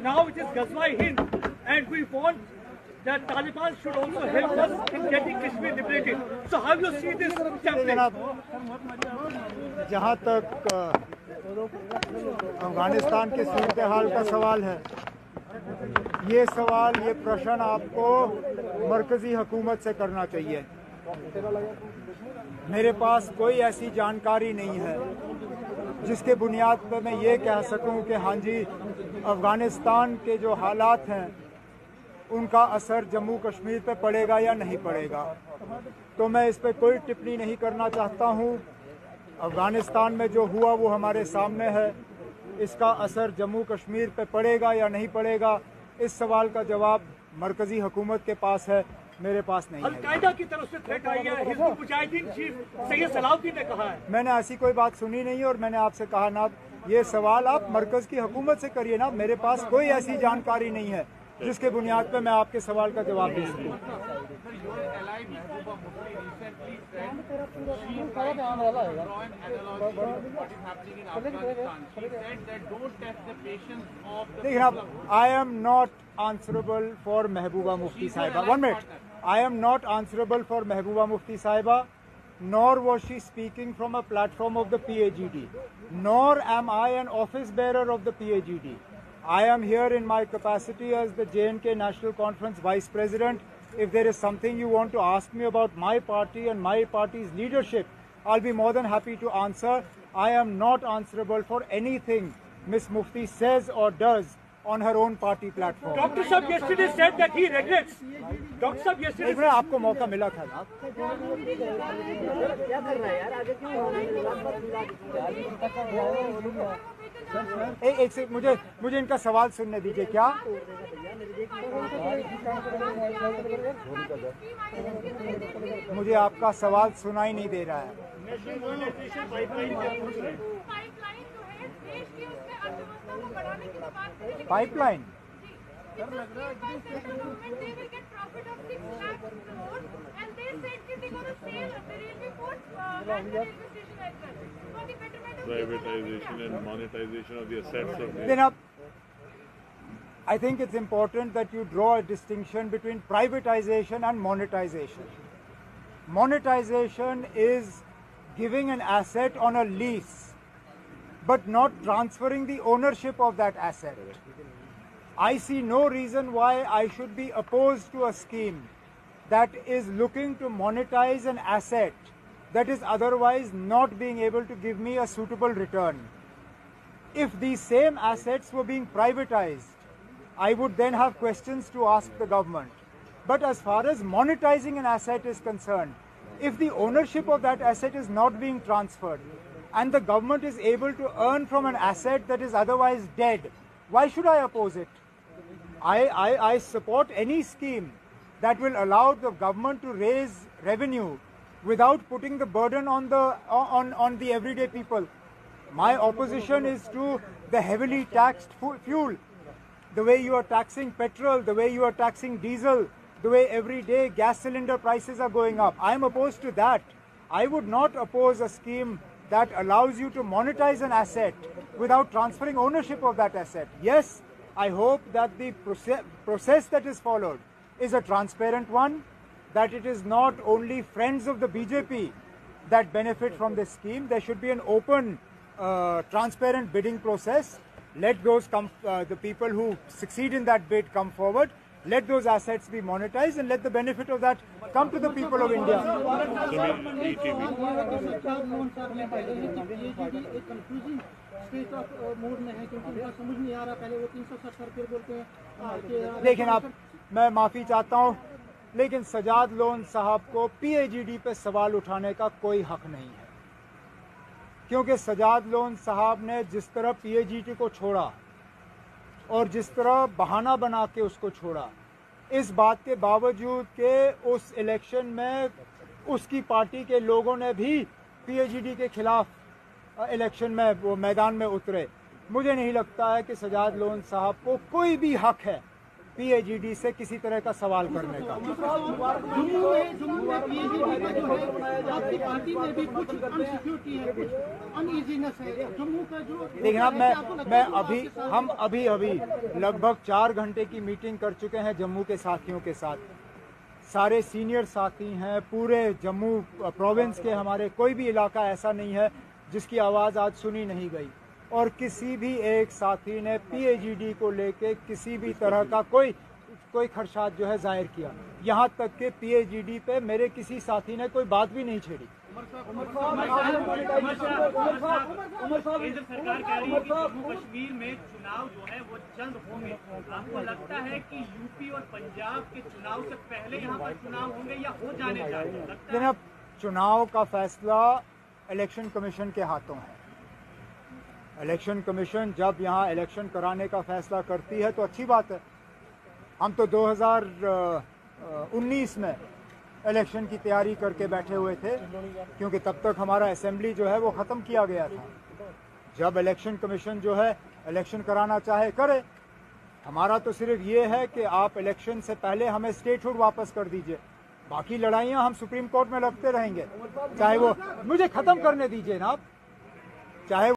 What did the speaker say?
now it is Ghazwa Hind, and we want that Taliban should also help us in getting Kashmir liberated. So how do you see this template? जहाँ तक अफगानिस्तान के सूरत हाल का सवाल है, ये प्रश्न आपको मरकजी हुकूमत से करना चाहिए। मेरे पास कोई ऐसी जानकारी नहीं है जिसके बुनियाद पर मैं ये कह सकूं कि हाँ जी, अफगानिस्तान के जो हालात हैं उनका असर जम्मू कश्मीर पे पड़ेगा या नहीं पड़ेगा। तो मैं इस पे कोई टिप्पणी नहीं करना चाहता हूँ। अफगानिस्तान में जो हुआ वो हमारे सामने है। इसका असर जम्मू कश्मीर पे पड़ेगा या नहीं पड़ेगा, इस सवाल का जवाब मरकजी हुकूमत के पास है, मेरे पास नहीं है। अल-कायदा की तरफ से थ्रेट आई है, हिज़्बुल मुजाहिदीन चीफ सैयद सलाउद्दीन ने कहा है। मैंने ऐसी कोई बात सुनी नहीं और मैंने आपसे कहा ना, ये सवाल आप मरकज की हुकूमत से करिए ना। मेरे पास कोई ऐसी जानकारी नहीं है जिसके बुनियाद पर मैं आपके सवाल का जवाब दे सकूं। देखिए अब, I am not answerable for Mehbooba Mufti Sahiba. 1 minute. I am not answerable for Mehbooba Mufti Sahiba, nor was she speaking from a platform of the PAGD, nor am I an office bearer of the PAGD. I am here in my capacity as the J&K National Conference Vice President. If there is something you want to ask me about my party and my party's leadership, I'll be more than happy to answer. I am not answerable for anything Ms. Mufti says or does on her own party platform. Dr. Saab yesterday said that he regrets. Dr. Saab yesterday said... आपको मौका मिला था ना। एक से मुझे इनका सवाल सुनने दीजिए। क्या मुझे आपका सवाल सुनाई नहीं दे रहा है। Pipeline privatization and monetization of the assets of the... Then I think it's important that you draw a distinction between privatization and monetization. Monetization is giving an asset on a lease, but not transferring the ownership of that asset. I see no reason why I should be opposed to a scheme that is looking to monetize an asset that is otherwise not being able to give me a suitable return. If these same assets were being privatized, I would then have questions to ask the government. But as far as monetizing an asset is concerned, if the ownership of that asset is not being transferred and the government is able to earn from an asset that is otherwise dead, why should I oppose it? I support any scheme that will allow the government to raise revenue without putting the burden on the everyday people. My opposition is to the heavily taxed fuel, the way you are taxing petrol, the way you are taxing diesel, the way every day gas cylinder prices are going up. I am opposed to that. I would not oppose a scheme that allows you to monetize an asset without transferring ownership of that asset. Yes, I hope that the process that is followed is a transparent one, that it is not only friends of the BJP that benefit from this scheme. There should be an open, transparent bidding process. Let those the people who succeed in that bid come forward. Let those assets be monetized and let the benefit of that come to the people of India. लेकिन आप, मैं माफ़ी चाहता हूँ, लेकिन Sajjad loan साहब को PAGD पे सवाल उठाने का कोई हक नहीं है, क्योंकि सजाद लोन साहब ने जिस तरह PAGD को छोड़ा और जिस तरह बहाना बना के उसको छोड़ा, इस बात के बावजूद कि उस इलेक्शन में उसकी पार्टी के लोगों ने भी PAGD के खिलाफ इलेक्शन में वो मैदान में उतरे, मुझे नहीं लगता है कि सजाद लोन साहब को कोई भी हक है PAGD से किसी तरह का सवाल करने का। जम्मू में PAGD का जो है आपकी पार्टी में भी कुछ अनसिक्योरिटी है, कुछ अनइजीनेस है। जम्मू का जो देखिए हम अभी लगभग 4 घंटे की मीटिंग कर चुके हैं जम्मू के साथियों के साथ। सारे सीनियर साथी हैं, पूरे जम्मू प्रोविंस के हमारे कोई भी इलाका ऐसा नहीं है जिसकी आवाज़ आज सुनी नहीं गई, और किसी भी एक साथी ने PAGD को लेके किसी भी तरह का कोई खदशात जो है जाहिर किया। यहाँ तक कि PAGD पे मेरे किसी साथी ने कोई बात भी नहीं छेड़ी। केंद्र सरकार कह रही है कि जम्मू कश्मीर में चुनाव जो है वो जल्द होंगे। आपको लगता है कि यूपी और पंजाब के चुनाव से पहले यहाँ पर चुनाव होंगे या हो जाने चाहिए? जनाब, चुनाव का फैसला इलेक्शन कमीशन के हाथों है। इलेक्शन कमीशन जब यहाँ इलेक्शन कराने का फैसला करती है तो अच्छी बात है। हम तो 2019 में इलेक्शन की तैयारी करके बैठे हुए थे, क्योंकि तब तक हमारा असेंबली जो है वो ख़त्म किया गया था। जब इलेक्शन कमीशन जो है इलेक्शन कराना चाहे करे। हमारा तो सिर्फ ये है कि आप इलेक्शन से पहले हमें स्टेटहुड वापस कर दीजिए, बाकी लड़ाइयाँ हम सुप्रीम कोर्ट में लड़ते रहेंगे। चाहे वो मुझे ख़त्म करने दीजिए ना, आप चाहे